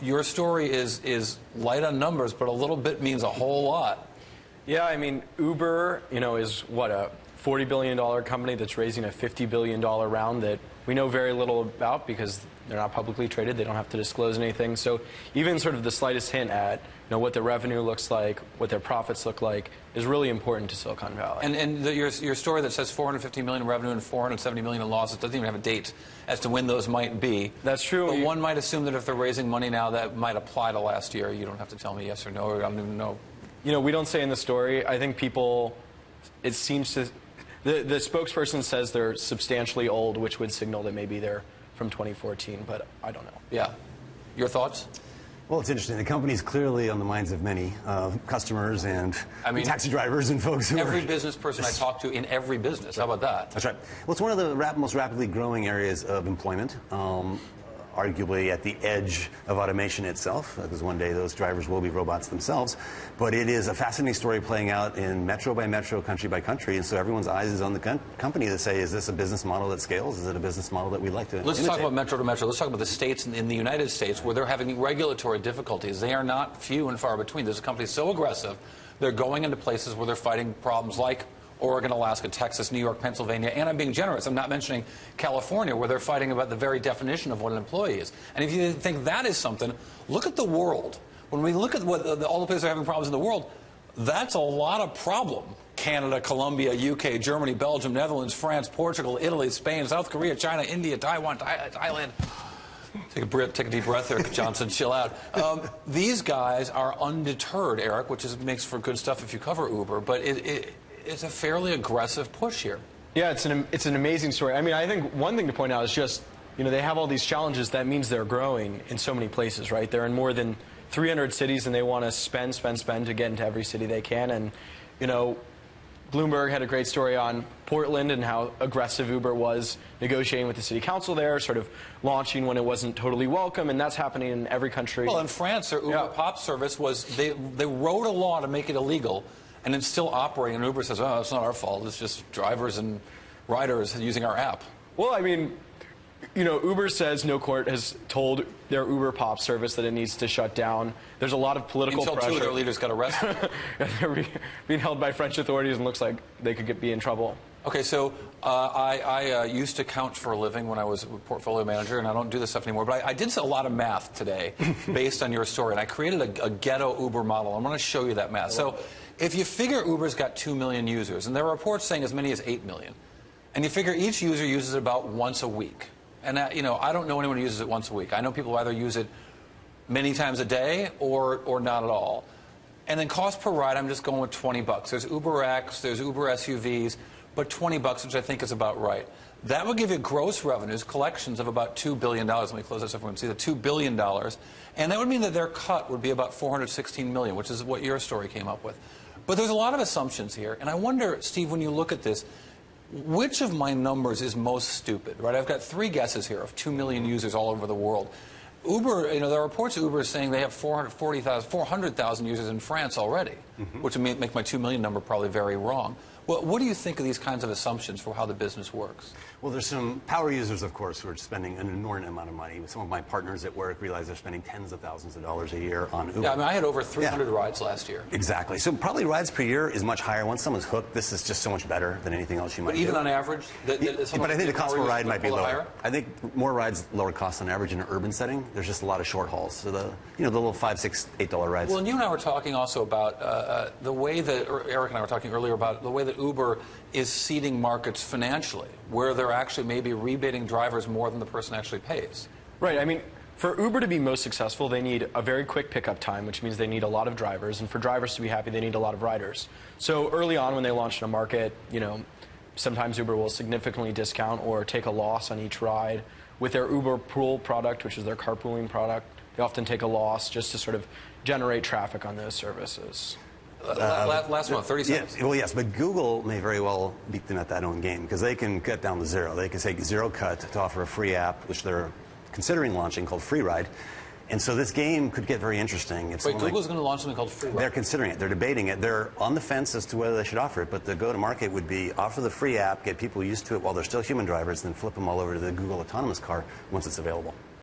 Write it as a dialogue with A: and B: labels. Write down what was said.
A: Your story is light on numbers, but a little bit means a whole lot.
B: Yeah, I mean, Uber, is what, a $40 billion company that's raising a $50 billion round that we know very little about because they're not publicly traded. They don't have to disclose anything. So even sort of the slightest hint at what their revenue looks like, what their profits look like, is really important to Silicon Valley.
A: And your story that says $450 million in revenue and $470 million in losses doesn't even have a date as to when those might be.
B: That's true.
A: But one might assume that if they're raising money now, that might apply to last year. You don't have to tell me yes or no, or I don't even know.
B: We don't say in the story. I think people, it seems to, the spokesperson says they're substantially old, which would signal that maybe they're from 2014, but I don't know.
A: Yeah. Your thoughts?
C: Well, it's interesting. The company's clearly on the minds of many customers and taxi drivers and folks who
A: every business person I talk to in every business. How about that?
C: That's right. Well, it's one of the most rapidly growing areas of employment, arguably at the edge of automation itself, because one day those drivers will be robots themselves. But it is a fascinating story playing out in metro by metro, country by country, and so everyone's eyes is on the company to say, is this a business model that scales? Is it a business model that we'd like to
A: Let's
C: imitate?
A: talk about metro to metro. Let's talk about the states in the United States where they're having regulatory difficulties. They are not few and far between. There's a company so aggressive, they're going into places where they're fighting problems like Oregon, Alaska, Texas, New York, Pennsylvania, and I'm being generous. I'm not mentioning California, where they're fighting about the very definition of what an employee is. And if you think that is something, look at the world. When we look at all the places that are having problems in the world, that's a lot of problem. Canada, Colombia, UK, Germany, Belgium, Netherlands, France, Portugal, Italy, Spain, South Korea, China, India, Taiwan, Thailand. Take a deep breath there, Johnson. Chill out. These guys are undeterred, Eric, which makes for good stuff if you cover Uber. But it's a fairly aggressive push here.
B: Yeah, it's an amazing story. I mean, I think one thing to point out is just, they have all these challenges. That means they're growing in so many places, right? They're in more than 300 cities, and they want to spend to get into every city they can. And, Bloomberg had a great story on Portland and how aggressive Uber was negotiating with the city council there, sort of launching when it wasn't totally welcome, and that's happening in every country.
A: Well, in France, their Uber Pop service was, they wrote a law to make it illegal, and it's still operating, and Uber says, oh, it's not our fault, it's just drivers and riders using our app.
B: Well, I mean, Uber says no court has told their Uber Pop service that it needs to shut down. There's a lot of political pressure.
A: Until two of their leaders got arrested.
B: They're being held by French authorities and looks like they could be in trouble.
A: Okay, so I used to count for a living when I was a portfolio manager, and I don't do this stuff anymore, but I did a lot of math today based on your story, and I created a ghetto Uber model. I'm going to show you that math. So if you figure Uber's got 2 million users, and there are reports saying as many as 8 million, and you figure each user uses it about once a week. And, I don't know anyone who uses it once a week. I know people who either use it many times a day or not at all. And then cost per ride, I'm just going with $20. There's UberX, there's Uber SUVs, but $20, which I think is about right. That would give you gross revenues, collections of about $2 billion. Let me close this so everyone can see the $2 billion. And that would mean that their cut would be about $416 million, which is what your story came up with. But there's a lot of assumptions here. And I wonder, Steve, when you look at this, which of my numbers is most stupid, right? I've got 3 guesses here of 2 million users all over the world. Uber, there are reports of Uber saying they have 400,000 users in France already, which would make my 2 million number probably very wrong. Well, what do you think of these kinds of assumptions for how the business works?
C: Well, there's some power users, of course, who are spending an inordinate amount of money. Some of my partners at work realize they're spending tens of thousands of dollars a year on Uber.
A: Yeah, I had over 300 rides last year.
C: Exactly. So probably rides per year is much higher. Once someone's hooked, this is just so much better than anything else you might do.
A: But even on average?
C: But I think the cost per ride might be lower. I think more rides, lower cost on average in an urban setting. There's just a lot of short hauls. So the little $5, $6, $8 rides.
A: Well, and you and I were talking also about the way that, or Eric and I were talking earlier about the way that Uber is seeding markets financially, where they're actually maybe rebating drivers more than the person actually pays.
B: Right. I mean, for Uber to be most successful, they need a very quick pickup time, which means they need a lot of drivers. And for drivers to be happy, they need a lot of riders. So early on when they launch in a market, sometimes Uber will significantly discount or take a loss on each ride. With their Uber Pool product, which is their carpooling product, they often take a loss just to sort of generate traffic on those services.
A: Last one, 30 seconds.
C: Yeah, well, yes, but Google may very well beat them at that own game because they can cut down to zero. They can take zero cut to offer a free app, which they're considering launching, called Free Ride. And so this game could get very interesting.
A: Wait, Google's going to launch something called Free Ride?
C: They're considering it. They're debating it. They're on the fence as to whether they should offer it. But the go-to-market would be offer the free app, get people used to it while they're still human drivers, then flip them all over to the Google autonomous car once it's available.